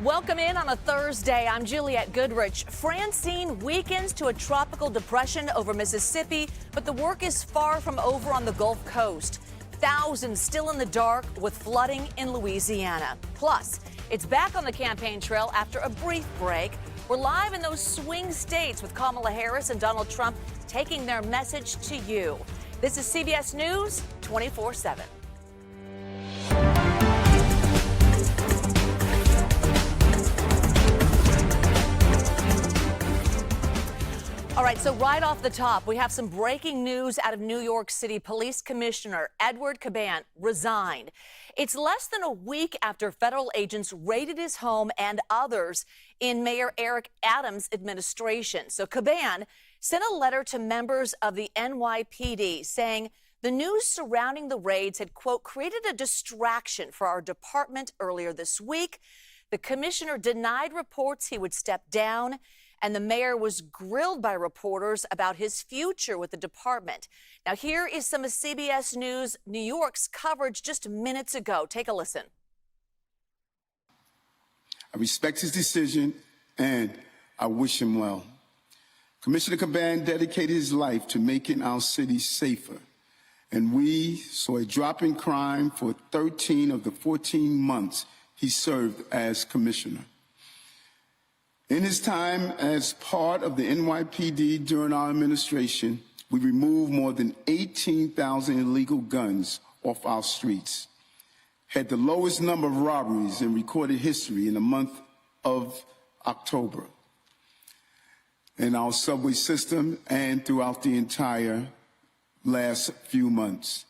Welcome in on a Thursday. I'm Juliette Goodrich. Francine weakens to a tropical depression over Mississippi, but the work is far from over on the Gulf Coast. Thousands still in the dark with flooding in Louisiana. Plus, it's back on the campaign trail after a brief break. We're live in those swing states with Kamala Harris and Donald Trump taking their message to you. This is CBS News 24/7. All right, so right off the top, we have some breaking news out of New York City. Police Commissioner Edward Caban resigned. It's less than a week after federal agents raided his home and others in Mayor Eric Adams' administration. So Caban sent a letter to members of the NYPD saying the news surrounding the raids had, quote, created a distraction for our department earlier this week. The commissioner denied reports he would step down, and the mayor was grilled by reporters about his future with the department. Now, here is some of CBS News New York's coverage just minutes ago. Take a listen. I respect his decision, and I wish him well. Commissioner Caban dedicated his life to making our city safer, and we saw a drop in crime for 13 of the 14 months he served as commissioner. In his time as part of the NYPD during our administration, we removed more than 18,000 illegal guns off our streets, had the lowest number of robberies in recorded history in the month of October in our subway system and throughout the entire last few months,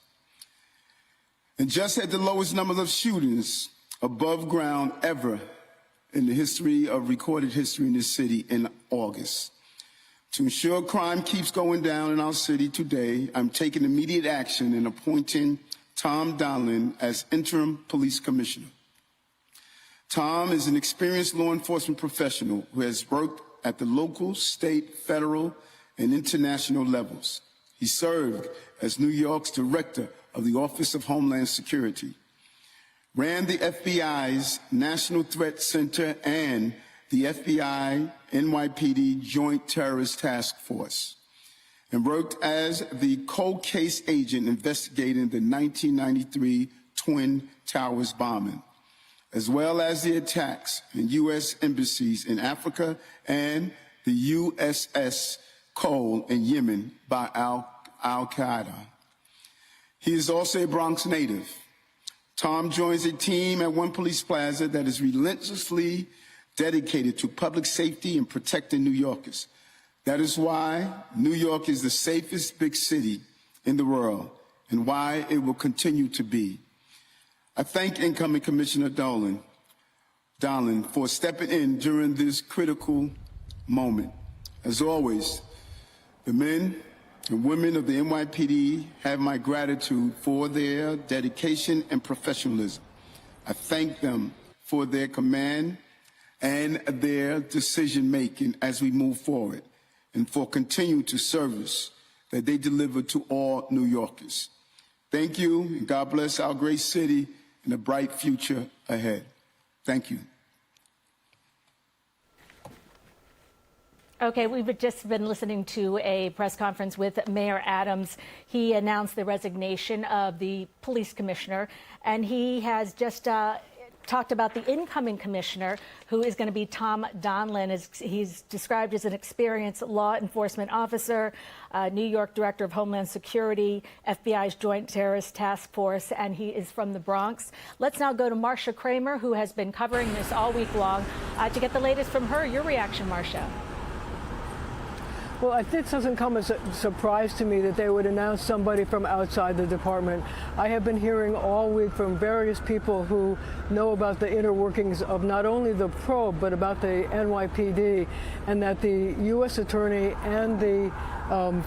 and just had the lowest number of shootings above ground ever in the history of recorded history in this city in August. To ensure crime keeps going down in our city today, I'm taking immediate action in appointing Tom Donlin as interim police commissioner. Tom is an experienced law enforcement professional who has worked at the local, state, federal, and international levels. He served as New York's director of the Office of Homeland Security, ran the FBI's National Threat Center and the FBI NYPD Joint Terrorist Task Force, and worked as the cold case agent investigating the 1993 Twin Towers bombing, as well as the attacks in U.S. embassies in Africa and the USS Cole in Yemen by Al-Qaeda. He is also a Bronx native. Tom joins a team at One Police Plaza that is relentlessly dedicated to public safety and protecting New Yorkers. That is why New York is the safest big city in the world and why it will continue to be. I thank incoming Commissioner Donlin for stepping in during this critical moment. As always, the men and women of the NYPD have my gratitude for their dedication and professionalism. I thank them for their command and their decision-making as we move forward, and for continuing to service that they deliver to all New Yorkers. Thank you, and God bless our great city and a bright future ahead. Thank you. Okay, we've just been listening to a press conference with Mayor Adams. He announced the resignation of the police commissioner, and he has just talked about the incoming commissioner, who is going to be Tom Donlin. He's described as an experienced law enforcement officer, New York Director of Homeland Security, FBI's Joint Terrorist Task Force, and he is from the Bronx. Let's now go to Marcia Kramer, who has been covering this all week long, to get the latest from her. Your reaction, Marcia? Well, it doesn't come as a surprise to me that they would announce somebody from outside the department. I have been hearing all week from various people who know about the inner workings of not only the probe, but about the NYPD, and that the U.S. Attorney and the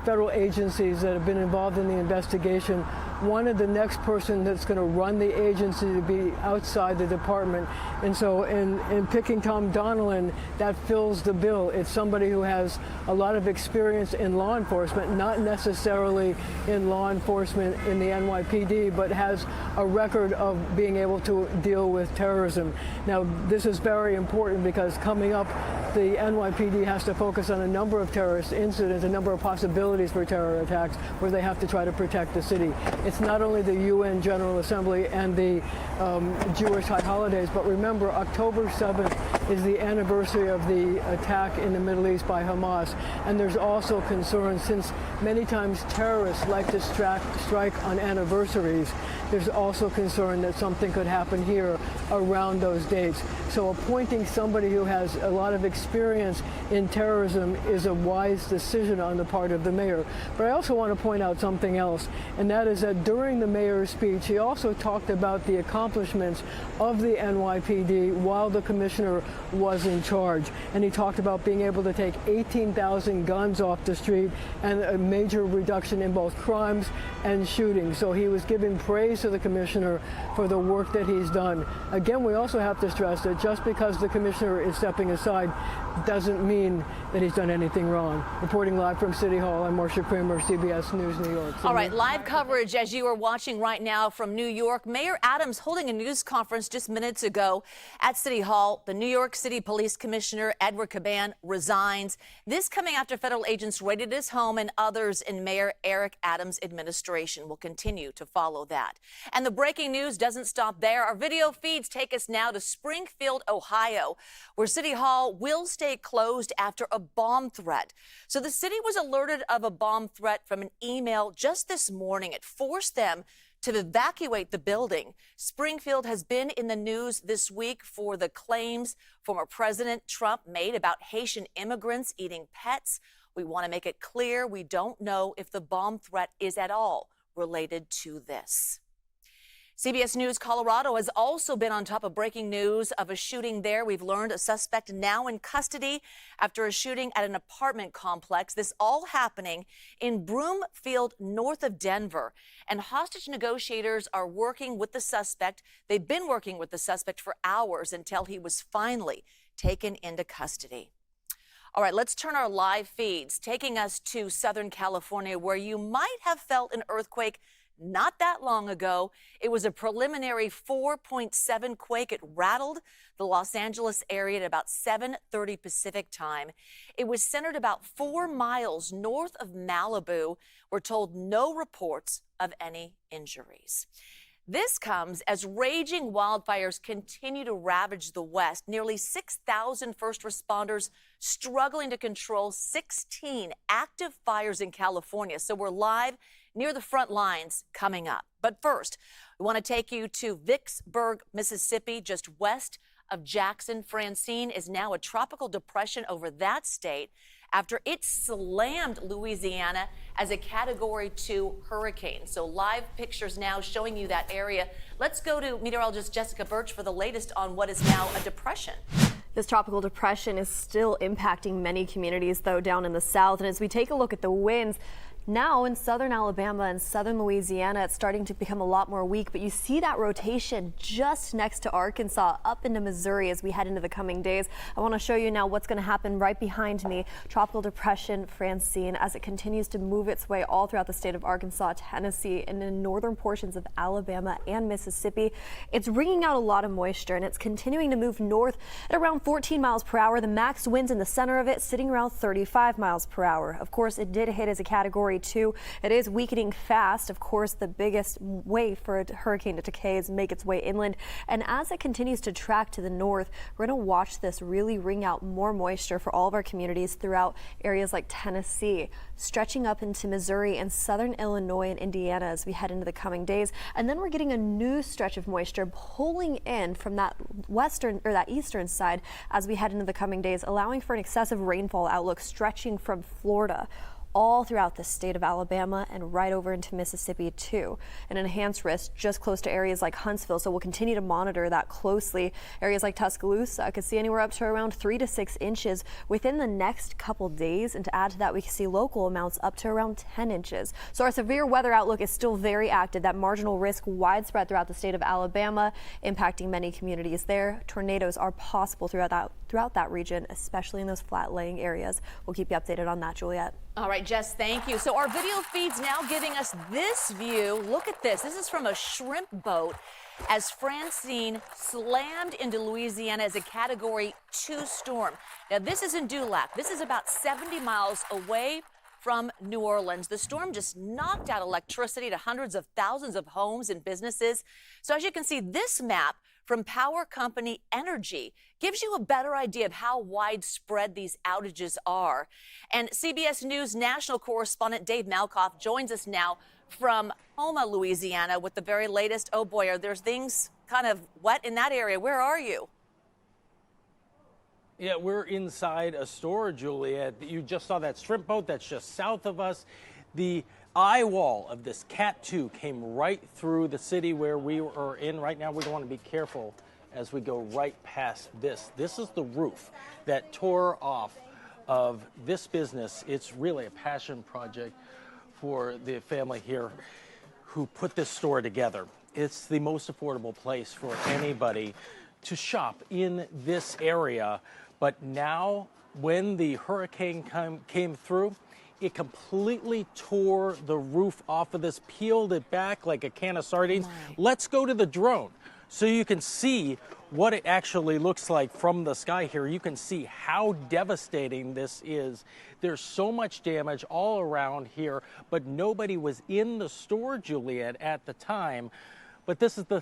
federal agencies that have been involved in the investigation wanted the next person that's going to run the agency to be outside the department. And so in picking Tom Donnellan, that fills the bill. It's somebody who has a lot of experience in law enforcement, not necessarily in law enforcement in the NYPD, but has a record of being able to deal with terrorism. Now, this is very important because coming up, the NYPD has to focus on a number of terrorist incidents, a number of possibilities for terror attacks where they have to try to protect the city. It's not only the UN General Assembly and the Jewish high holidays, but remember, October 7th is the anniversary of the attack in the Middle East by Hamas. And there's also concern, since many times terrorists like to strike on anniversaries, there's also concern that something could happen here around those dates. So appointing somebody who has a lot of experience in terrorism is a wise decision on the part of the mayor. But I also want to point out something else, and that is that during the mayor's speech, he also talked about the accomplishments of the NYPD while the commissioner was in charge. And he talked about being able to take 18,000 guns off the street and a major reduction in both crimes and shootings. So he was giving praise to the commissioner for the work that he's done. Again, we also have to stress that just because the commissioner is stepping aside doesn't mean that he's done anything wrong. Reporting live from City Hall, I'm Marcia Kramer, CBS News, New York. All right, live coverage as you are watching right now from New York. Mayor Adams holding a news conference just minutes ago at City Hall. The New York City Police Commissioner Edward Caban resigns. This coming after federal agents raided his home and others in Mayor Eric Adams' administration. Will continue to follow that. And the breaking news doesn't stop there. Our video feeds take us now to Springfield, Ohio, where City Hall will stay closed after a bomb threat. So the city was alerted of a bomb threat from an email just this morning. It forced them to evacuate the building. Springfield has been in the news this week for the claims former President Trump made about Haitian immigrants eating pets. We want to make it clear we don't know if the bomb threat is at all related to this. CBS News Colorado has also been on top of breaking news of a shooting there. We've learned a suspect now in custody after a shooting at an apartment complex. This all happening in Broomfield, north of Denver. And hostage negotiators are working with the suspect. They've been working with the suspect for hours until he was finally taken into custody. All right, let's turn our live feeds, taking us to Southern California, where you might have felt an earthquake not that long ago. It was a preliminary 4.7 quake. It rattled the Los Angeles area at about 7:30 Pacific time. It was centered about 4 miles north of Malibu. We're told no reports of any injuries. This comes as raging wildfires continue to ravage the West. Nearly 6,000 first responders struggling to control 16 active fires in California. So we're live near the front lines coming up. But first, we want to take you to Vicksburg, Mississippi, just west of Jackson. Francine is now a tropical depression over that state after it slammed Louisiana as a Category 2 hurricane. So live pictures now showing you that area. Let's go to meteorologist Jessica Birch for the latest on what is now a depression. This tropical depression is still impacting many communities, though, down in the south. And as we take a look at the winds, now in southern Alabama and southern Louisiana, it's starting to become a lot more weak, but you see that rotation just next to Arkansas up into Missouri as we head into the coming days. I want to show you now what's going to happen right behind me. Tropical depression Francine, as it continues to move its way all throughout the state of Arkansas, Tennessee, and in northern portions of Alabama and Mississippi. It's bringing out a lot of moisture, and it's continuing to move north at around 14 miles per hour. The max winds in the center of it sitting around 35 miles per hour. Of course, it did hit as a Category 2. It is weakening fast. Of course, the biggest way for a hurricane to decay is make its way inland. And as it continues to track to the north, we're going to watch this really wring out more moisture for all of our communities throughout areas like Tennessee, stretching up into Missouri and southern Illinois and Indiana as we head into the coming days. And then we're getting a new stretch of moisture pulling in from that western or that eastern side as we head into the coming days, allowing for an excessive rainfall outlook stretching from Florida all throughout the state of Alabama and right over into Mississippi too. An enhanced risk just close to areas like Huntsville, so we'll continue to monitor that closely. Areas like Tuscaloosa could see anywhere up to around 3 to 6 inches within the next couple days, and to add to that, we can see local amounts up to around 10 inches. So our severe weather outlook is still very active. That marginal risk widespread throughout the state of Alabama, impacting many communities there. Tornadoes are possible throughout that region, especially in those flat-laying areas. We'll keep you updated on that, Juliet. All right, Jess, thank you. So our video feed's now giving us this view. Look at this. This is from a shrimp boat as Francine slammed into Louisiana as a Category 2 storm. Now, this is in Dulac. This is about 70 miles away from New Orleans. The storm just knocked out electricity to hundreds of thousands of homes and businesses. So as you can see, this map from power company Energy gives you a better idea of how widespread these outages are. And CBS News national correspondent Dave Malkoff joins us now from Houma, Louisiana, with the very latest. Oh boy, are there things kind of wet in that area? Where are you? Yeah, we're inside a store, Juliet. You just saw that shrimp boat that's just south of us. The eye wall of this Cat 2 came right through the city where we are in right now. We want to be careful as we go right past this. This is the roof that tore off of this business. It's really a passion project for the family here who put this store together. It's the most affordable place for anybody to shop in this area. But now, when the hurricane came through, it completely tore the roof off of this, peeled it back like a can of sardines. Let's go to the drone so you can see what it actually looks like from the sky here. You can see how devastating this is. There's so much damage all around here, but nobody was in the store, Juliet, at the time. But this is the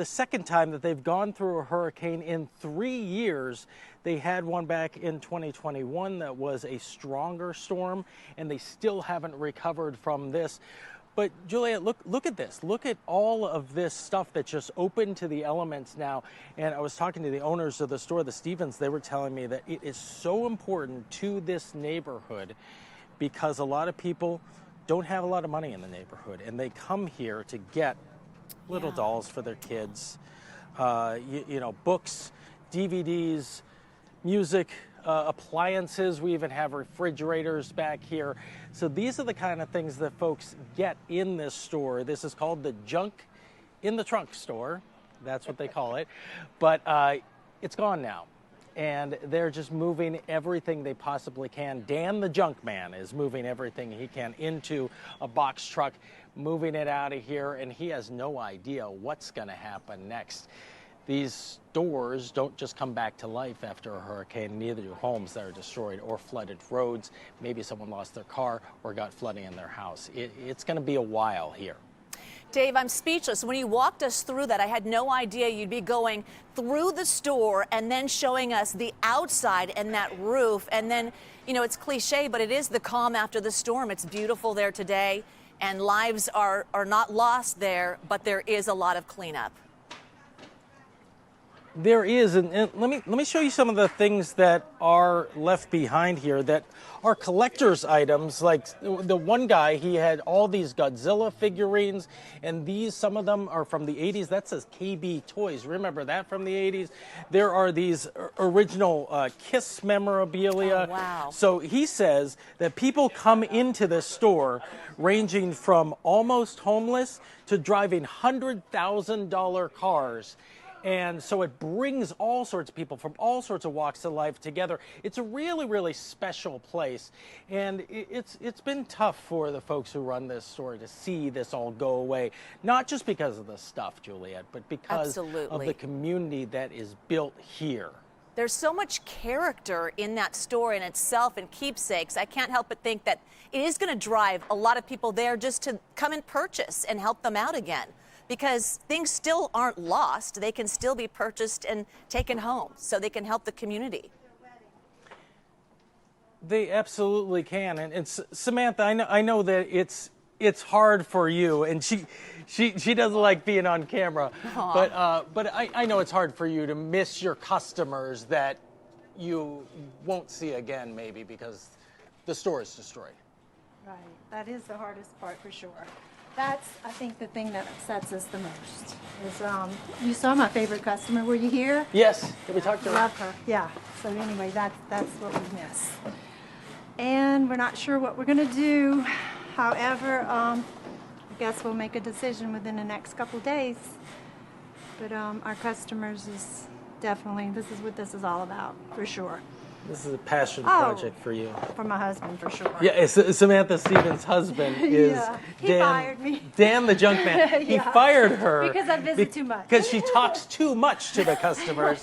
second time that they've gone through a hurricane in 3 years. They had one back in 2021 that was a stronger storm, and they still haven't recovered from this. But Juliet, look at this. Look at all of this stuff that's just open to the elements now. And I was talking to the owners of the store, the Stevens. They were telling me that it is so important to this neighborhood because a lot of people don't have a lot of money in the neighborhood, and they come here to get little dolls for their kids, you know, books, DVDs, music, appliances. We even have refrigerators back here. So these are the kind of things that folks get in this store. This is called the Junk in the Trunk store. That's what they call it. But it's gone now. And they're just moving everything they possibly can. Dan the Junk Man is moving everything he can into a box truck, moving it out of here, and he has no idea what's going to happen next. These stores don't just come back to life after a hurricane, neither do homes that are destroyed or flooded roads. Maybe someone lost their car or got flooding in their house. It's going to be a while here. Dave, I'm speechless. When you walked us through that, I had no idea you'd be going through the store and then showing us the outside and that roof. And then, you know, it's cliche, but it is the calm after the storm. It's beautiful there today, and lives are not lost there, but there is a lot of cleanup. There is, and let me show you some of the things that are left behind here that are collector's items. Like the one guy, he had all these Godzilla figurines, and some of them are from the 80s. That says KB Toys. Remember that from the 80s? There are these original Kiss memorabilia. Oh, wow. So he says that people come into this store ranging from almost homeless to driving $100,000 cars. And so it brings all sorts of people from all sorts of walks of life together. It's a really, really special place. And it's been tough for the folks who run this store to see this all go away. Not just because of the stuff, Juliet, but because of the community that is built here. There's so much character in that store in itself and keepsakes. I can't help but think that it is going to drive a lot of people there just to come and purchase and help them out again. Because things still aren't lost. They can still be purchased and taken home so they can help the community. They absolutely can. And Samantha, I know that it's hard for you, and she doesn't like being on camera. But I know it's hard for you to miss your customers that you won't see again, maybe because the store is destroyed. Right. That is the hardest part for sure. That's, I think, the thing that upsets us the most. Is you saw my favorite customer. Were you here? Yes. Can we talk to her? Love her. Yeah. So anyway, that's what we miss. And we're not sure what we're going to do. However, I guess we'll make a decision within the next couple of days. But our customers is definitely, this is what this is all about, for sure. This is a passion project for you. For my husband, for sure. Yeah, Samantha Stevens' husband is Yeah, he Dan. fired me. Dan the junk man. He Yeah. fired her Because I visit too much. Because she talks too much to the customers.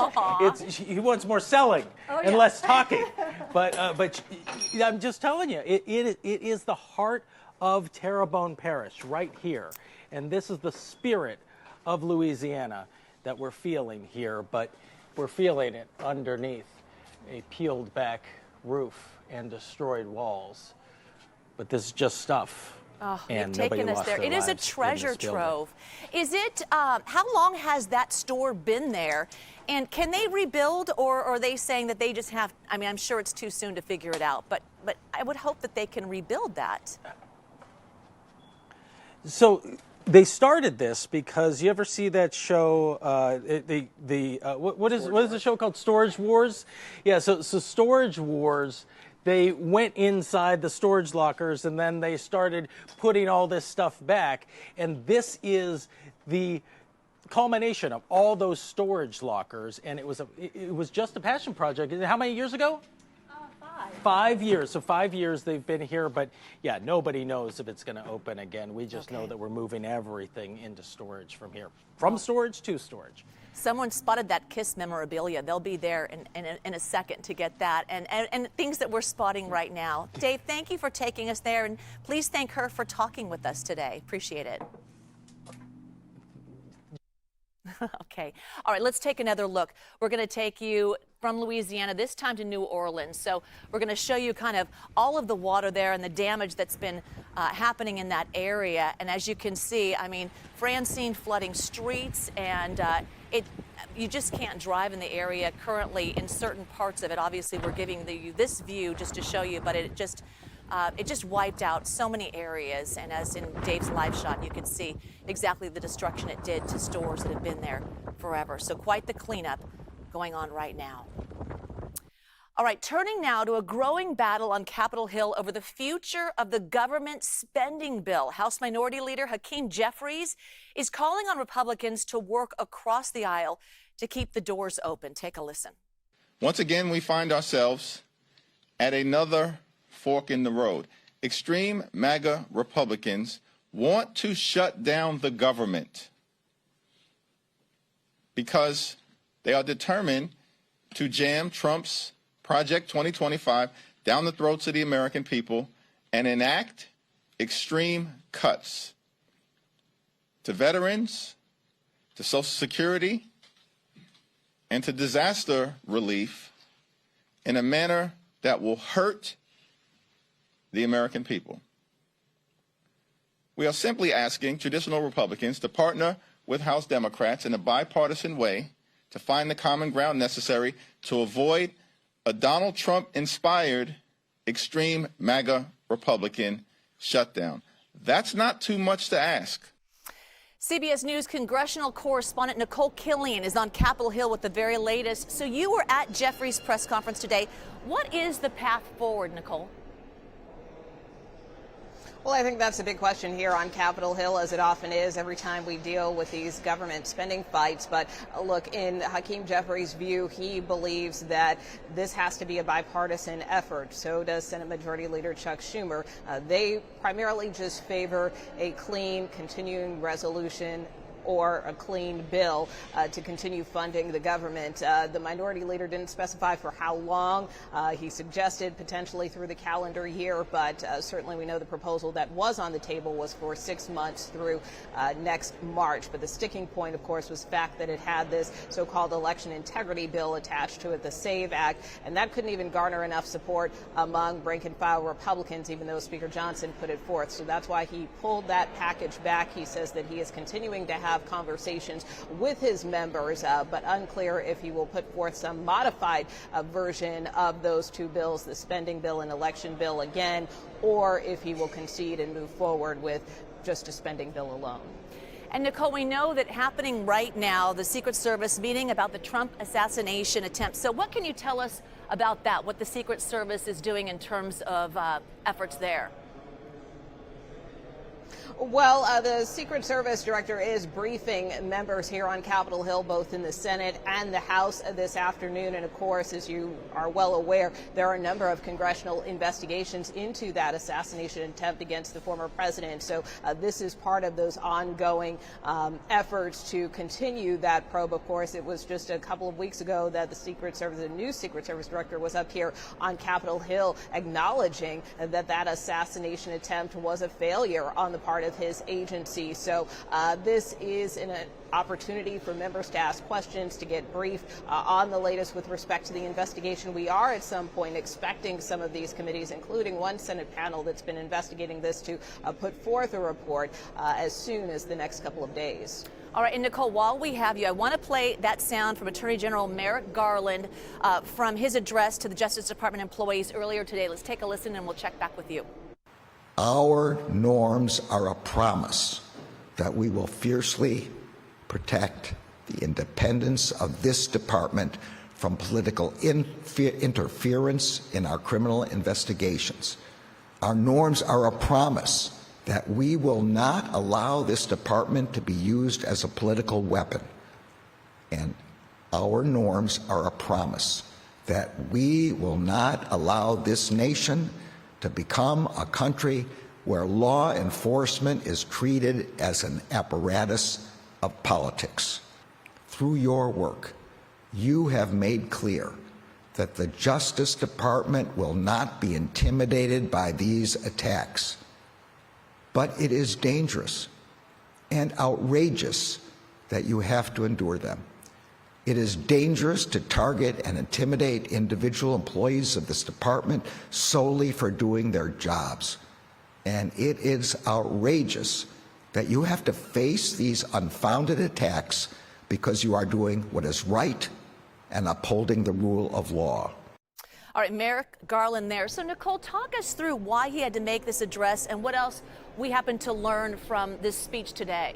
He wants more selling and yeah. less talking. But I'm just telling you, it is the heart of Terrebonne Parish right here, and this is the spirit of Louisiana that we're feeling here. But we're feeling it underneath a peeled back roof and destroyed walls. But this is just stuff. Oh, and you've taken nobody us lost there. their It is a lives in treasure this building. trove. Is it, how long has that store been there? And can they rebuild, or are they saying that they just have, I mean, I'm sure it's too soon to figure it out, but I would hope that they can rebuild that. So they started this because you ever see that show? What is the show called? Storage Wars. Yeah. So Storage Wars. They went inside the storage lockers and then they started putting all this stuff back. And this is the culmination of all those storage lockers. And it was just a passion project. How many years ago? 5 years. So 5 years they've been here, but yeah, nobody knows if it's going to open again. We just know that we're moving everything into storage from here, from storage to storage. Someone spotted that KISS memorabilia. They'll be there in a second to get that, and things that we're spotting right now. Dave, thank you for taking us there, and please thank her for talking with us today. Appreciate it. Okay. All right, let's take another look. We're going to take you from Louisiana, this time to New Orleans. So we're going to show you kind of all of the water there and the damage that's been happening in that area. And as you can see, I mean, Francine flooding streets, and you just can't drive in the area currently in certain parts of it. Obviously, we're giving you this view just to show you, but it just wiped out so many areas. And as in Dave's live shot, you can see exactly the destruction it did to stores that have been there forever. So quite the cleanup going on right now. All right, turning now to a growing battle on Capitol Hill over the future of the government spending bill. House Minority Leader Hakeem Jeffries is calling on Republicans to work across the aisle to keep the doors open. Take a listen. Once again, we find ourselves at another fork in the road. Extreme MAGA Republicans want to shut down the government because they are determined to jam Trump's Project 2025 down the throats of the American people and enact extreme cuts to veterans, to Social Security, and to disaster relief in a manner that will hurt the American people. We are simply asking traditional Republicans to partner with House Democrats in a bipartisan way to find the common ground necessary to avoid a Donald Trump-inspired extreme MAGA Republican shutdown. That's not too much to ask. CBS News congressional correspondent Nicole Killian is on Capitol Hill with the very latest. So you were at Jeffries' press conference today. What is the path forward, Nicole? Well, I think that's a big question here on Capitol Hill, as it often is every time we deal with these government spending fights. But look, in Hakeem Jeffries' view, he believes that this has to be a bipartisan effort. So does Senate Majority Leader Chuck Schumer. They primarily just favor a clean continuing resolution or a clean bill to continue funding the government. The minority leader didn't specify for how long. He suggested potentially through the calendar year, but certainly we know the proposal that was on the table was for 6 months through next March. But the sticking point, of course, was the fact that it had this so-called election integrity bill attached to it, the SAVE Act, and that couldn't even garner enough support among rank-and-file Republicans, even though Speaker Johnson put it forth. So that's why he pulled that package back. He says that he is continuing to have have conversations with his members, but unclear if he will put forth some modified version of those two bills, the spending bill and election bill again, or if he will concede and move forward with just a spending bill alone. And Nicole, we know that happening right now, the Secret Service meeting about the Trump assassination attempt. So what can you tell us about that, what the Secret Service is doing in terms of efforts there? Well, the Secret Service director is briefing members here on Capitol Hill, both in the Senate and the House this afternoon. And of course, as you are well aware, there are a number of congressional investigations into that assassination attempt against the former president. So this is part of those ongoing efforts to continue that probe. Of course, it was just a couple of weeks ago that the Secret Service, the new Secret Service director, was up here on Capitol Hill acknowledging that that assassination attempt was a failure on the part of his agency. So this is an opportunity for members to ask questions, to get briefed on the latest with respect to the investigation. We are at some point expecting some of these committees, including one Senate panel that's been investigating this, to put forth a report as soon as the next couple of days. All right, and Nicole, while we have you, I want to play that sound from Attorney General Merrick Garland from his address to the Justice Department employees earlier today. Let's take a listen and we'll check back with you. Our norms are a promise that we will fiercely protect the independence of this department from political interference in our criminal investigations. Our norms are a promise that we will not allow this department to be used as a political weapon. And our norms are a promise that we will not allow this nation to become a country where law enforcement is treated as an apparatus of politics. Through your work, you have made clear that the Justice Department will not be intimidated by these attacks. But it is dangerous and outrageous that you have to endure them. It is dangerous to target and intimidate individual employees of this department solely for doing their jobs. And it is outrageous that you have to face these unfounded attacks because you are doing what is right and upholding the rule of law. All right, Merrick Garland there. So, Nicole, talk us through why he had to make this address and what else we happen to learn from this speech today.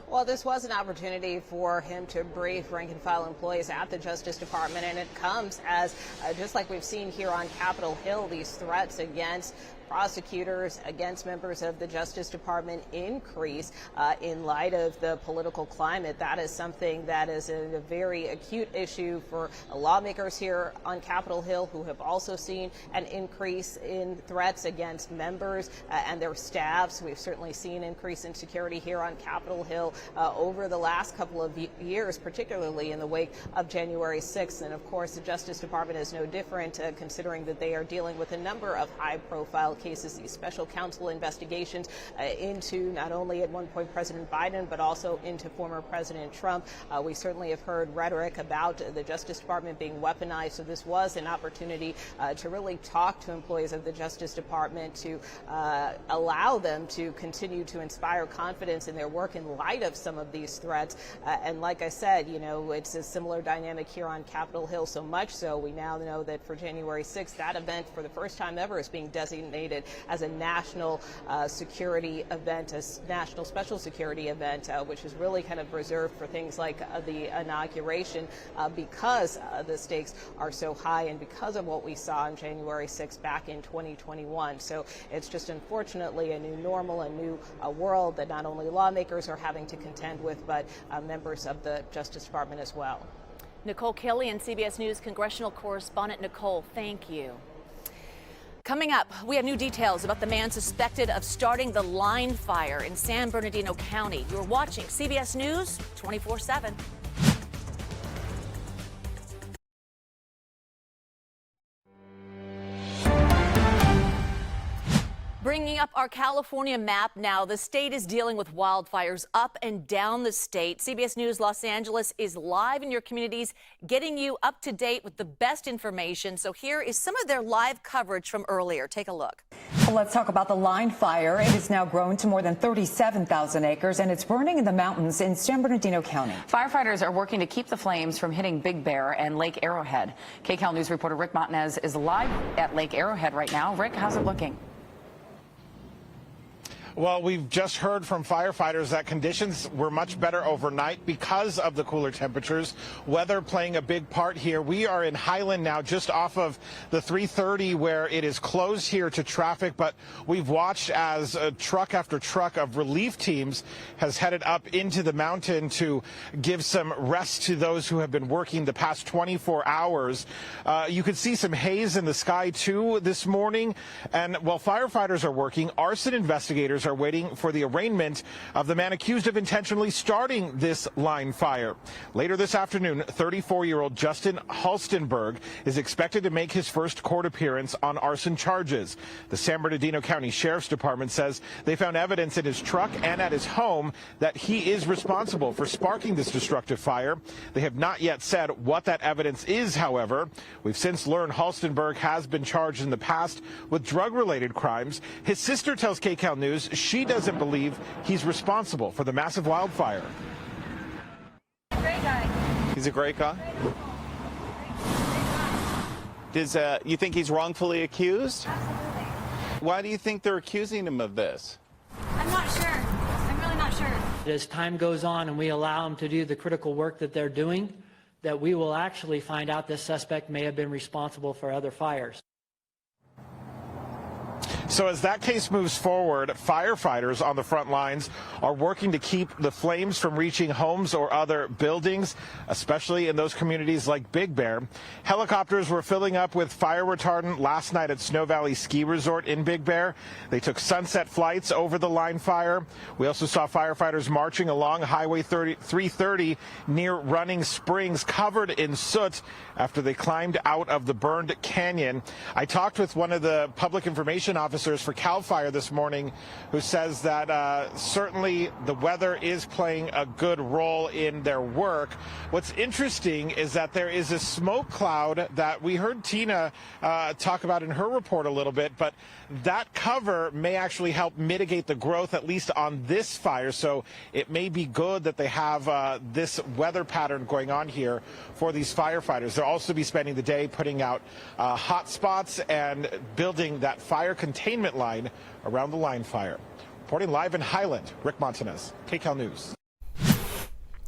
Well, this was an opportunity for him to brief rank and file employees at the Justice Department, and it comes as, just like we've seen here on Capitol Hill, these threats against prosecutors, against members of the Justice Department increase in light of the political climate. That is something that is a very acute issue for lawmakers here on Capitol Hill, who have also seen an increase in threats against members and their staffs. We've certainly seen increase in security here on Capitol Hill over the last couple of years, particularly in the wake of January 6th. And of course, the Justice Department is no different, considering that they are dealing with a number of high-profile cases, these special counsel investigations into not only at one point President Biden, but also into former President Trump. We certainly have heard rhetoric about the Justice Department being weaponized, so this was an opportunity to really talk to employees of the Justice Department, to allow them to continue to inspire confidence in their work in light of some of these threats. And like I said, you know, it's a similar dynamic here on Capitol Hill, so much so we now know that for January 6th, that event for the first time ever is being designated as a national security event, a national special security event, which is really kind of reserved for things like the inauguration because the stakes are so high and because of what we saw on January 6th back in 2021. So it's just unfortunately a new normal, a new world that not only lawmakers are having to contend with, but members of the Justice Department as well. Nicole Kelly and CBS News congressional correspondent. Nicole, thank you. Coming up, we have new details about the man suspected of starting the line fire in San Bernardino County. You're watching CBS News 24/7. Bringing up our California map now. The state is dealing with wildfires up and down the state. CBS News Los Angeles is live in your communities, getting you up to date with the best information. So here is some of their live coverage from earlier. Take a look. Well, let's talk about the line fire. It has now grown to more than 37,000 acres, and it's burning in the mountains in San Bernardino County. Firefighters are working to keep the flames from hitting Big Bear and Lake Arrowhead. KCAL News reporter Rick Montanez is live at Lake Arrowhead right now. Rick, how's it looking? Well, we've just heard from firefighters that conditions were much better overnight because of the cooler temperatures. Weather playing a big part here. We are in Highland now, just off of the 330 where it is closed here to traffic, but we've watched as truck after truck of relief teams has headed up into the mountain to give some rest to those who have been working the past 24 hours. You could see some haze in the sky too this morning, and while firefighters are working, arson investigators are waiting for the arraignment of the man accused of intentionally starting this line fire. Later this afternoon, 34-year-old Justin Halstenberg is expected to make his first court appearance on arson charges. The San Bernardino County Sheriff's Department says they found evidence in his truck and at his home that he is responsible for sparking this destructive fire. They have not yet said what that evidence is, however. We've since learned Halstenberg has been charged in the past with drug-related crimes. His sister tells KCAL News she doesn't believe he's responsible for the massive wildfire. Great guy. He's a great guy? Does you think he's wrongfully accused? Absolutely. Why do you think they're accusing him of this? I'm not sure. I'm really not sure. As time goes on and we allow them to do the critical work that they're doing, that we will actually find out this suspect may have been responsible for other fires. So as that case moves forward, firefighters on the front lines are working to keep the flames from reaching homes or other buildings, especially in those communities like Big Bear. Helicopters were filling up with fire retardant last night at Snow Valley Ski Resort in Big Bear. They took sunset flights over the line fire. We also saw firefighters marching along Highway 330 near Running Springs, covered in soot after they climbed out of the burned canyon. I talked with one of the public information officers for CAL FIRE this morning, who says that certainly the weather is playing a good role in their work. What's interesting is that there is a smoke cloud that we heard Tina talk about in her report a little bit, but that cover may actually help mitigate the growth, at least on this fire. So it may be good that they have this weather pattern going on here for these firefighters. They'll also be spending the day putting out hot spots and building that fire containment line around the line fire. Reporting live in Highland, Rick Montanez, KCAL News.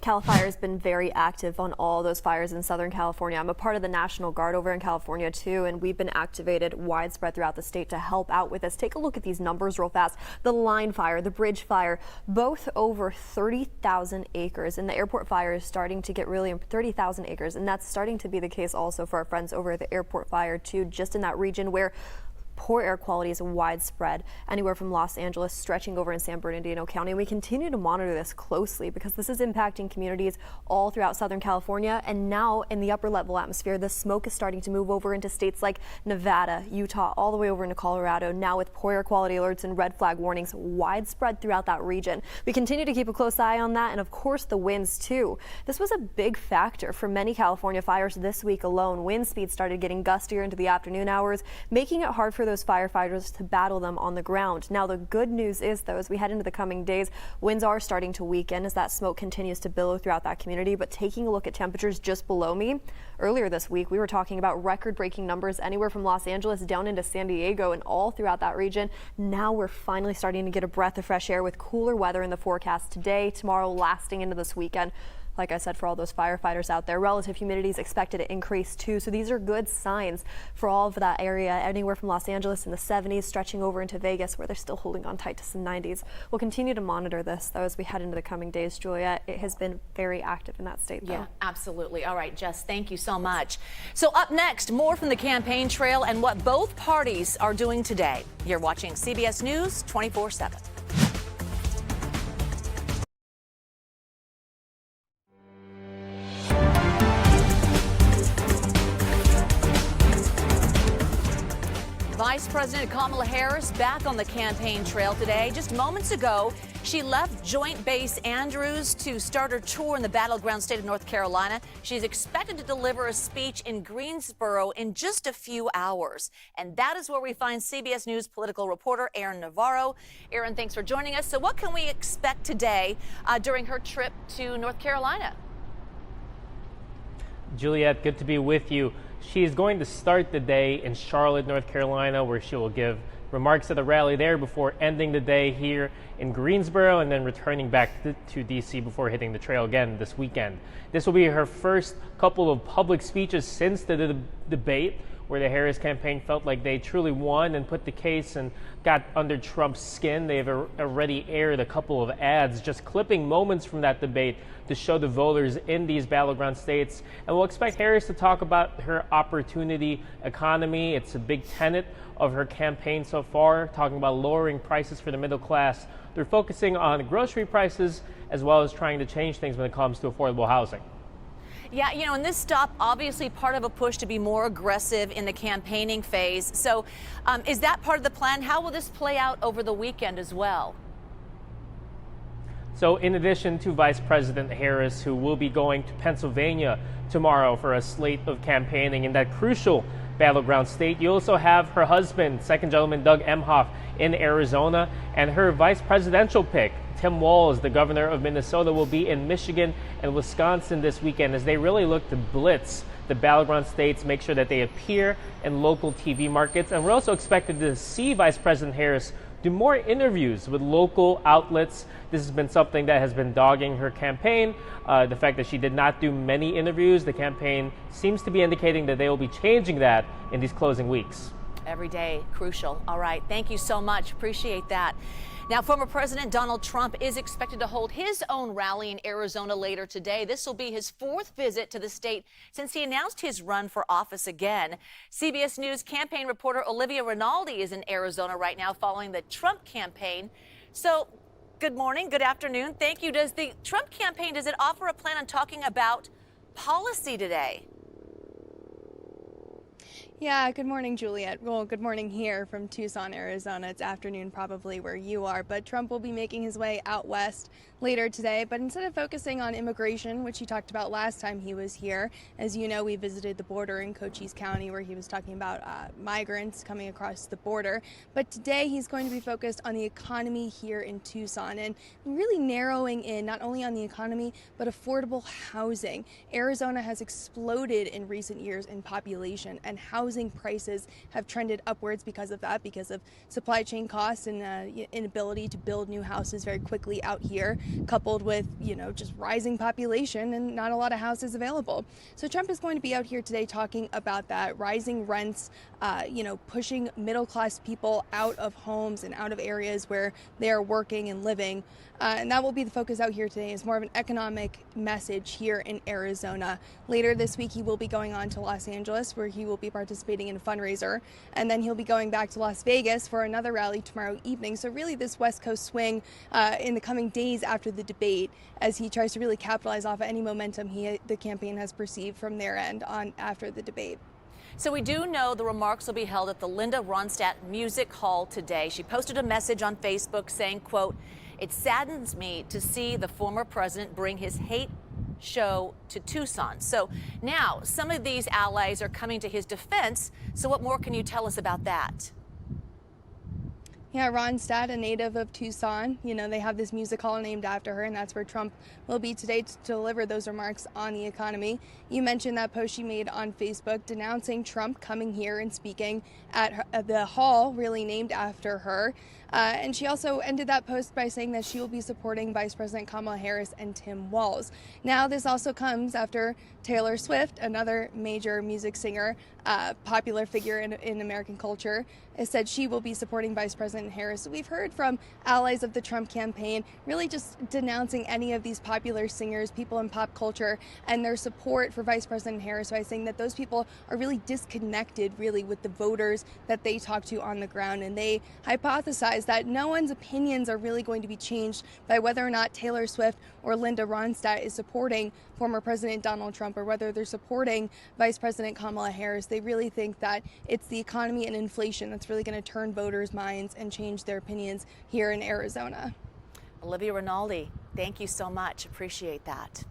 CAL FIRE has been very active on all those fires in Southern California. I'm a part of the National Guard over in California too, and we've been activated widespread throughout the state to help out with this. Take a look at these numbers real fast. The line fire, the bridge fire, both over 30,000 acres, and the airport fire is starting to get really 30,000 acres, and that's starting to be the case also for our friends over at the airport fire too, just in that region where poor air quality is widespread, anywhere from Los Angeles stretching over in San Bernardino County. And we continue to monitor this closely because this is impacting communities all throughout Southern California. And now in the upper level atmosphere, the smoke is starting to move over into states like Nevada, Utah, all the way over into Colorado, now with poor air quality alerts and red flag warnings widespread throughout that region. We continue to keep a close eye on that, and of course the winds too. This was a big factor for many California fires this week alone. Wind speeds started getting gustier into the afternoon hours, making it hard for those firefighters to battle them on the ground. Now the good news is, though, as we head into the coming days, winds are starting to weaken as that smoke continues to billow throughout that community. But taking a look at temperatures just below me, earlier this week we were talking about record-breaking numbers anywhere from Los Angeles down into San Diego and all throughout that region. Now we're finally starting to get a breath of fresh air with cooler weather in the forecast today, tomorrow, lasting into this weekend. Like I said, for all those firefighters out there, relative humidity is expected to increase too. So these are good signs for all of that area, anywhere from Los Angeles in the 70s, stretching over into Vegas, where they're still holding on tight to some 90s. We'll continue to monitor this, though, as we head into the coming days, Julia. It has been very active in that state, though. Yeah, absolutely. All right, Jess, thank you so much. So up next, more from the campaign trail and what both parties are doing today. You're watching CBS News 24/7. Vice President Kamala Harris back on the campaign trail today. Just moments ago, she left Joint Base Andrews to start her tour in the battleground state of North Carolina. She's expected to deliver a speech in Greensboro in just a few hours. And that is where we find CBS News political reporter Aaron Navarro. Aaron, thanks for joining us. So what can we expect today during her trip to North Carolina? Juliet, good to be with you. She is going to start the day in Charlotte, North Carolina, where she will give remarks at the rally there before ending the day here in Greensboro and then returning back to D.C. before hitting the trail again this weekend. This will be her first couple of public speeches since the debate, where the Harris campaign felt like they truly won and put the case and got under Trump's skin. They've already aired a couple of ads just clipping moments from that debate to show the voters in these battleground states. And we'll expect Harris to talk about her opportunity economy. It's a big tenet of her campaign so far, talking about lowering prices for the middle class. They're focusing on grocery prices as well as trying to change things when it comes to affordable housing. Yeah, you know, and this stop, obviously part of a push to be more aggressive in the campaigning phase. So is that part of the plan? How will this play out over the weekend as well? So in addition to Vice President Harris, who will be going to Pennsylvania tomorrow for a slate of campaigning in that crucial battleground state, you also have her husband, Second Gentleman Doug Emhoff, in Arizona, and her vice presidential pick, Tim Walz, the governor of Minnesota, will be in Michigan and Wisconsin this weekend as they really look to blitz the battleground states, make sure that they appear in local TV markets. And we're also expected to see Vice President Harris do more interviews with local outlets. This has been something that has been dogging her campaign. The fact that she did not do many interviews, the campaign seems to be indicating that they will be changing that in these closing weeks. Every day, crucial. All right, thank you so much. Appreciate that. Now, former President Donald Trump is expected to hold his own rally in Arizona later today. This will be his fourth visit to the state since he announced his run for office again. CBS News campaign reporter Olivia Rinaldi is in Arizona right now following the Trump campaign. So, good morning, good afternoon. Thank you. Does the Trump campaign, does it offer a plan on talking about policy today? Yeah, good morning, Juliet. Well, good morning here from Tucson, Arizona. It's afternoon probably where you are, but Trump will be making his way out west later today. But instead of focusing on immigration, which he talked about last time he was here, as you know, we visited the border in Cochise County where he was talking about migrants coming across the border. But today he's going to be focused on the economy here in Tucson and really narrowing in not only on the economy, but affordable housing. Arizona has exploded in recent years in population, and housing prices have trended upwards because of that, because of supply chain costs and inability to build new houses very quickly out here, coupled with, just rising population and not a lot of houses available. So Trump is going to be out here today talking about that, rising rents, pushing middle class people out of homes and out of areas where they are working and living. And that will be the focus out here today. It's more of an economic message here in Arizona. Later this week, he will be going on to Los Angeles, where he will be participating in a fundraiser. And then he'll be going back to Las Vegas for another rally tomorrow evening. So really this West Coast swing in the coming days after the debate, as he tries to really capitalize off of any momentum the campaign has perceived from their end on after the debate. So we do know the remarks will be held at the Linda Ronstadt Music Hall today. She posted a message on Facebook saying, quote, "It saddens me to see the former president bring his hate show to Tucson." So now some of these allies are coming to his defense. So what more can you tell us about that? Yeah, Ronstadt, a native of Tucson, they have this music hall named after her, and that's where Trump will be today to deliver those remarks on the economy. You mentioned that post she made on Facebook denouncing Trump coming here and speaking at the hall really named after her. And she also ended that post by saying that she will be supporting Vice President Kamala Harris and Tim Walz. Now, this also comes after Taylor Swift, another major music singer, popular figure in American culture, has said she will be supporting Vice President Harris. So we've heard from allies of the Trump campaign really just denouncing any of these popular singers, people in pop culture, and their support for Vice President Harris by saying that those people are really disconnected really with the voters that they talk to on the ground. And they hypothesize is that no one's opinions are really going to be changed by whether or not Taylor Swift or Linda Ronstadt is supporting former President Donald Trump or whether they're supporting Vice President Kamala Harris. They really think that it's the economy and inflation that's really going to turn voters' minds and change their opinions here in Arizona. Olivia Rinaldi, thank you so much. Appreciate that.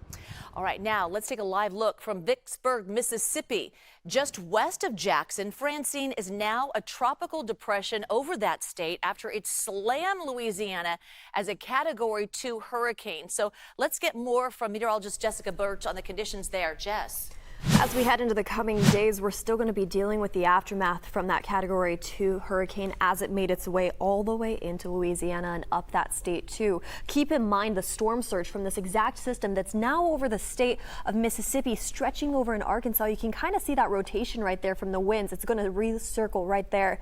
All right, now let's take a live look from Vicksburg, Mississippi. Just west of Jackson, Francine is now a tropical depression over that state after it slammed Louisiana as a Category 2 hurricane. So let's get more from meteorologist Jessica Birch on the conditions there. Jess. As we head into the coming days, we're still going to be dealing with the aftermath from that Category 2 hurricane as it made its way all the way into Louisiana and up that state too. Keep in mind the storm surge from this exact system that's now over the state of Mississippi, stretching over in Arkansas. You can kind of see that rotation right there from the winds. It's going to recircle right there.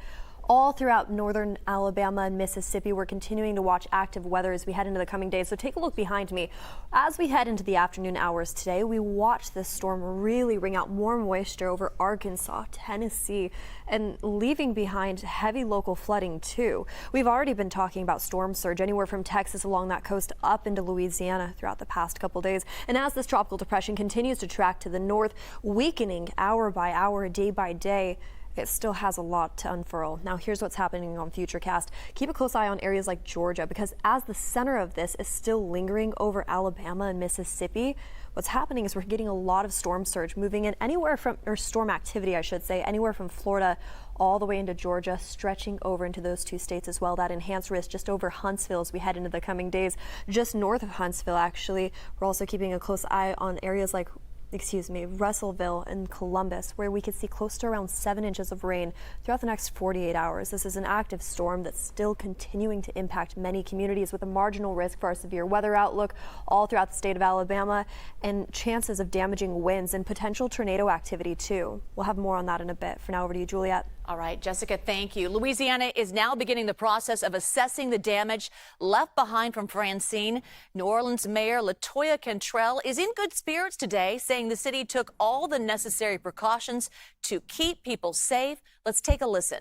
All throughout northern Alabama and Mississippi, we're continuing to watch active weather as we head into the coming days. So take a look behind me. As we head into the afternoon hours today, we watch this storm really bring out more moisture over Arkansas, Tennessee, and leaving behind heavy local flooding too. We've already been talking about storm surge anywhere from Texas along that coast up into Louisiana throughout the past couple days. And as this tropical depression continues to track to the north, weakening hour by hour, day by day, it still has a lot to unfurl. Now, here's what's happening on Futurecast. Keep a close eye on areas like Georgia, because as the center of this is still lingering over Alabama and Mississippi, what's happening is we're getting a lot of storm surge moving in anywhere from, or storm activity, I should say, anywhere from Florida all the way into Georgia, stretching over into those two states as well. That enhanced risk just over Huntsville as we head into the coming days. Just north of Huntsville, actually, we're also keeping a close eye on areas like Russellville and Columbus, where we could see close to around 7 inches of rain throughout the next 48 hours. This is an active storm that's still continuing to impact many communities with a marginal risk for our severe weather outlook all throughout the state of Alabama and chances of damaging winds and potential tornado activity too. We'll have more on that in a bit. For now, over to you, Juliet. All right, Jessica, thank you. Louisiana is now beginning the process of assessing the damage left behind from Francine. New Orleans Mayor LaToya Cantrell is in good spirits today, saying the city took all the necessary precautions to keep people safe. Let's take a listen.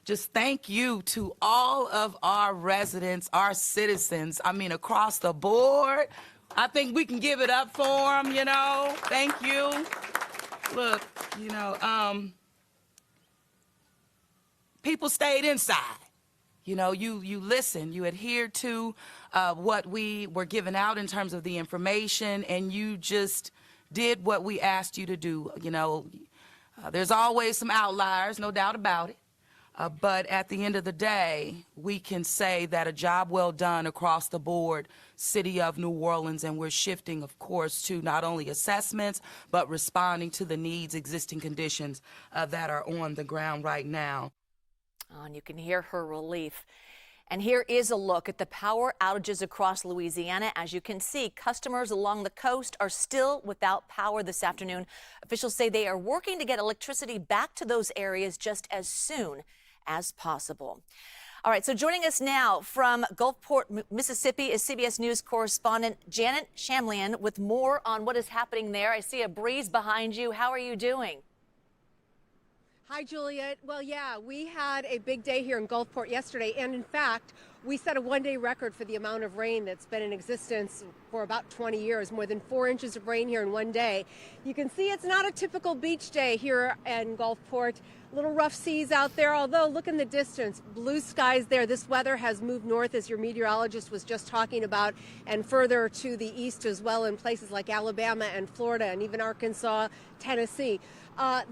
Just thank you to all of our residents, our citizens, across the board. I think we can give it up for them, Thank you. Look, people stayed inside. You listened, you adhered to what we were giving out in terms of the information, and you just did what we asked you to do. There's always some outliers, no doubt about it. But at the end of the day, we can say that a job well done across the board, city of New Orleans, and we're shifting, of course, to not only assessments, but responding to the needs, existing conditions that are on the ground right now. Oh, and you can hear her relief. And here is a look at the power outages across Louisiana. As you can see, customers along the coast are still without power this afternoon. Officials say they are working to get electricity back to those areas just as soon as possible. All right, so joining us now from Gulfport, Mississippi, is CBS News correspondent Janet Shamlian with more on what is happening there. I see a breeze behind you. How are you doing? Hi, Juliet. Well, yeah, we had a big day here in Gulfport yesterday, and in fact, we set a one-day record for the amount of rain that's been in existence for about 20 years, more than 4 inches of rain here in one day. You can see it's not a typical beach day here in Gulfport. A little rough seas out there, although look in the distance, blue skies there. This weather has moved north, as your meteorologist was just talking about, and further to the east as well in places like Alabama and Florida and even Arkansas, Tennessee.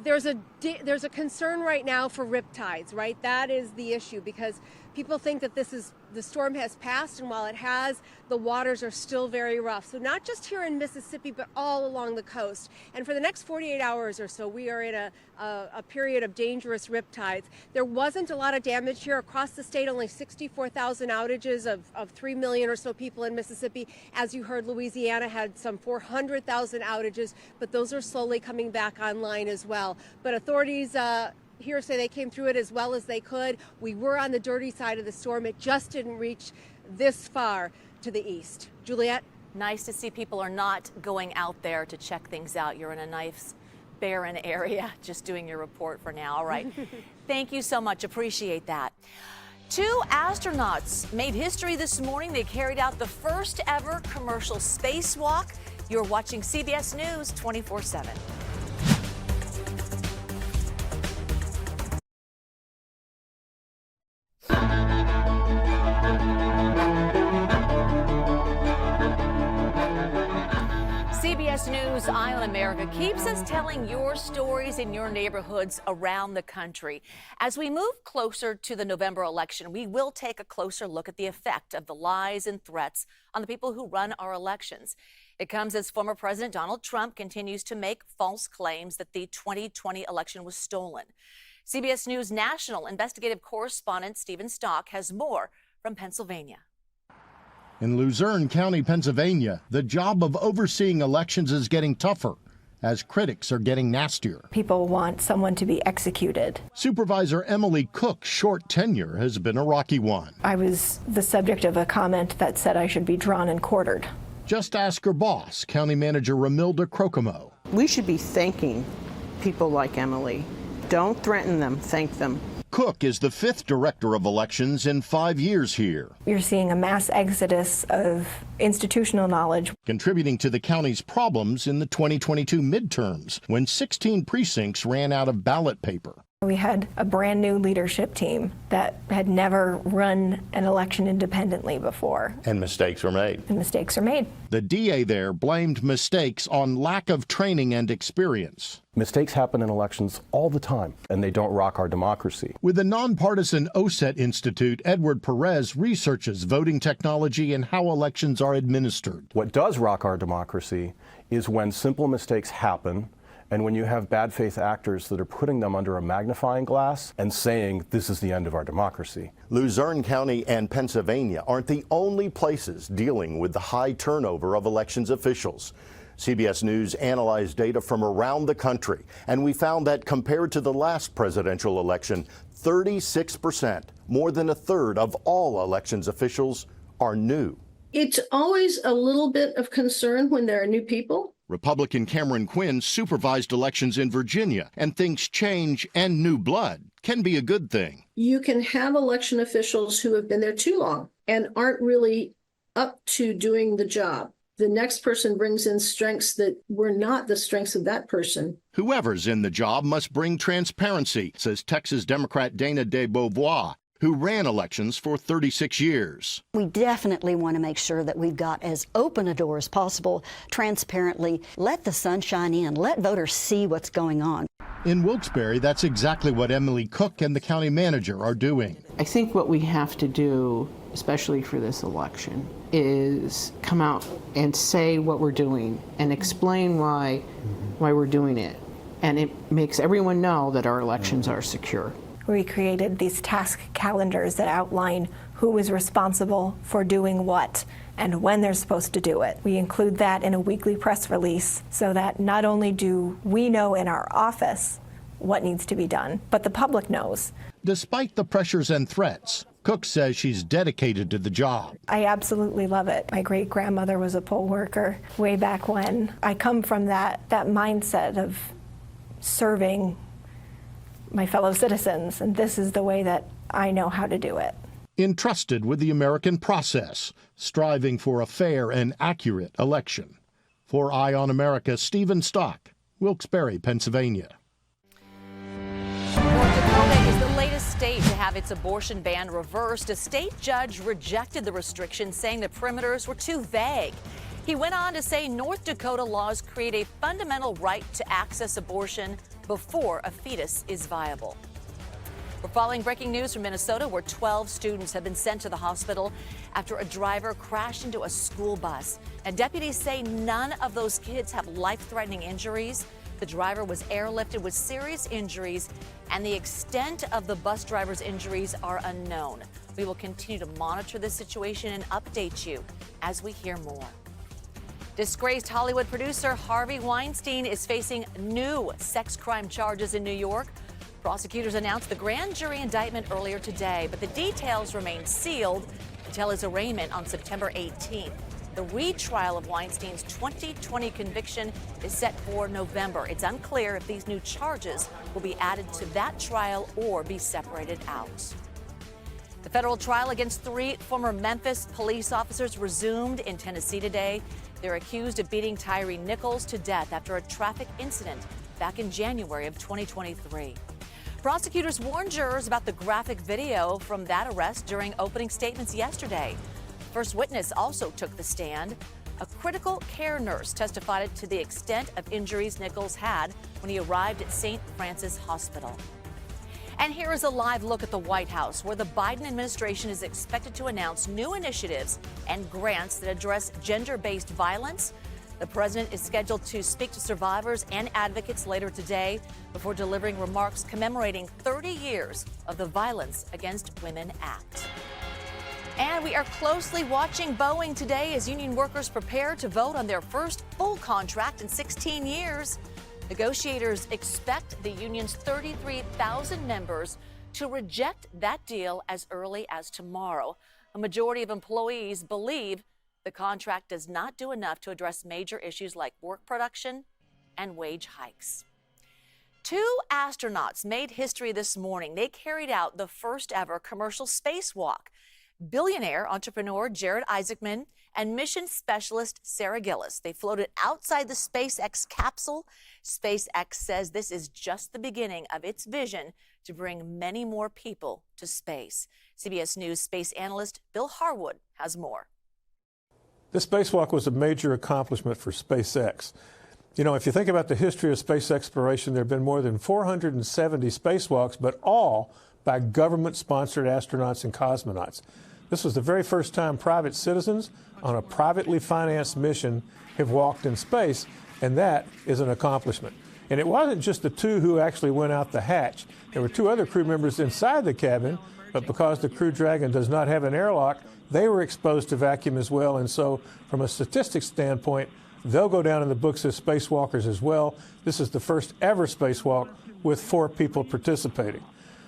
There's a concern right now for riptides, right? That is the issue, because people think that the storm has passed, and while it has, the waters are still very rough. So not just here in Mississippi, but all along the coast. And for the next 48 hours or so, we are in a period of dangerous riptides. There wasn't a lot of damage here across the state, only 64,000 outages of 3 million or so people in Mississippi. As you heard, Louisiana had some 400,000 outages, but those are slowly coming back online as well. But authorities here say they came through it as well as they could. We were on the dirty side of the storm. It just didn't reach this far to the east. Juliet? Nice to see people are not going out there to check things out. You're in a nice, barren area, just doing your report for now. All right. Thank you so much. Appreciate that. Two astronauts made history this morning. They carried out the first ever commercial spacewalk. You're watching CBS News 24/7. CBS News Eye on America keeps us telling your stories in your neighborhoods around the country. As we move closer to the November election, we will take a closer look at the effect of the lies and threats on the people who run our elections. It comes as former President Donald Trump continues to make false claims that the 2020 election was stolen. CBS News national investigative correspondent Stephen Stock has more from Pennsylvania. In Luzerne County, Pennsylvania, the job of overseeing elections is getting tougher as critics are getting nastier. People want someone to be executed. Supervisor Emily Cook's short tenure has been a rocky one. I was the subject of a comment that said I should be drawn and quartered. Just ask her boss, County Manager Ramilda Crocomo. We should be thanking people like Emily. Don't threaten them, thank them. Cook is the 5th director of elections in 5 years here. You're seeing a mass exodus of institutional knowledge, contributing to the county's problems in the 2022 midterms when 16 precincts ran out of ballot paper. We had a brand new leadership team that had never run an election independently before. And mistakes were made. And mistakes are made. The DA there blamed mistakes on lack of training and experience. Mistakes happen in elections all the time, and they don't rock our democracy. With the nonpartisan OSET Institute, Edward Perez researches voting technology and how elections are administered. What does rock our democracy is when simple mistakes happen, and when you have bad faith actors that are putting them under a magnifying glass and saying this is the end of our democracy. Luzerne County and Pennsylvania aren't the only places dealing with the high turnover of elections officials. CBS News analyzed data from around the country, and we found that compared to the last presidential election, 36%, more than a third of all elections officials, are new. It's always a little bit of concern when there are new people. Republican Cameron Quinn supervised elections in Virginia and thinks change and new blood can be a good thing. You can have election officials who have been there too long and aren't really up to doing the job. The next person brings in strengths that were not the strengths of that person. Whoever's in the job must bring transparency, says Texas Democrat Dana de Beauvoir, who ran elections for 36 years. We definitely want to make sure that we've got as open a door as possible, transparently. Let the sunshine in. Let voters see what's going on. In Wilkes-Barre, that's exactly what Emily Cook and the county manager are doing. I think what we have to do, especially for this election, is come out and say what we're doing and explain why we're doing it. And it makes everyone know that our elections are secure. We created these task calendars that outline who is responsible for doing what and when they're supposed to do it. We include that in a weekly press release so that not only do we know in our office what needs to be done, but the public knows. Despite the pressures and threats, Cook says she's dedicated to the job. I absolutely love it. My great-grandmother was a poll worker way back when. I come from that mindset of serving my fellow citizens, and this is the way that I know how to do it. Entrusted with the American process, striving for a fair and accurate election. For Eye on America, Stephen Stock, Wilkes-Barre, Pennsylvania. North Dakota is the latest state to have its abortion ban reversed. A state judge rejected the restrictions, saying the perimeters were too vague. He went on to say North Dakota laws create a fundamental right to access abortion before a fetus is viable. We're following breaking news from Minnesota, where 12 students have been sent to the hospital after a driver crashed into a school bus. And deputies say none of those kids have life-threatening injuries. The driver was airlifted with serious injuries, and the extent of the bus driver's injuries are unknown. We will continue to monitor this situation and update you as we hear more. Disgraced Hollywood producer Harvey Weinstein is facing new sex crime charges in New York. Prosecutors announced the grand jury indictment earlier today, but the details remain sealed until his arraignment on September 18th. The retrial of Weinstein's 2020 conviction is set for November. It's unclear if these new charges will be added to that trial or be separated out. The federal trial against 3 former Memphis police officers resumed in Tennessee today. They're accused of beating Tyree Nichols to death after a traffic incident back in January of 2023. Prosecutors warned jurors about the graphic video from that arrest during opening statements yesterday. First witness also took the stand. A critical care nurse testified to the extent of injuries Nichols had when he arrived at St. Francis Hospital. And here is a live look at the White House, where the Biden administration is expected to announce new initiatives and grants that address gender-based violence. The president is scheduled to speak to survivors and advocates later today before delivering remarks commemorating 30 years of the Violence Against Women Act. And we are closely watching Boeing today as union workers prepare to vote on their first full contract in 16 years. Negotiators expect the union's 33,000 members to reject that deal as early as tomorrow. A majority of employees believe the contract does not do enough to address major issues like work production and wage hikes. 2 astronauts made history this morning. They carried out the first ever commercial spacewalk. Billionaire entrepreneur Jared Isaacman and mission specialist Sarah Gillis. They floated outside the SpaceX capsule. SpaceX says this is just the beginning of its vision to bring many more people to space. CBS News space analyst Bill Harwood has more. This spacewalk was a major accomplishment for SpaceX. You know, if you think about the history of space exploration, there have been more than 470 spacewalks, but all by government-sponsored astronauts and cosmonauts. This was the very first time private citizens on a privately financed mission have walked in space, and that is an accomplishment. And it wasn't just the 2 who actually went out the hatch. There were 2 other crew members inside the cabin, but because the Crew Dragon does not have an airlock, they were exposed to vacuum as well. And so from a statistics standpoint, they'll go down in the books as spacewalkers as well. This is the first ever spacewalk with 4 people participating.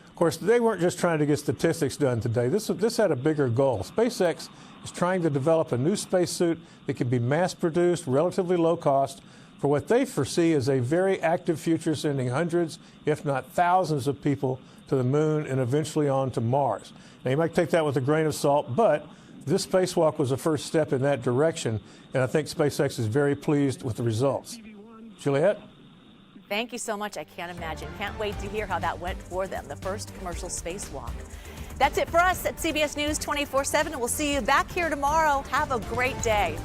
Of course, they weren't just trying to get statistics done today. This had a bigger goal. SpaceX is trying to develop a new spacesuit that can be mass-produced, relatively low cost, for what they foresee as a very active future, sending hundreds, if not thousands of people to the moon and eventually on to Mars. Now, you might take that with a grain of salt, but this spacewalk was the first step in that direction, and I think SpaceX is very pleased with the results. Juliet? Thank you so much. I can't imagine. Can't wait to hear how that went for them, the first commercial spacewalk. That's it for us at CBS News 24/7. We'll see you back here tomorrow. Have a great day.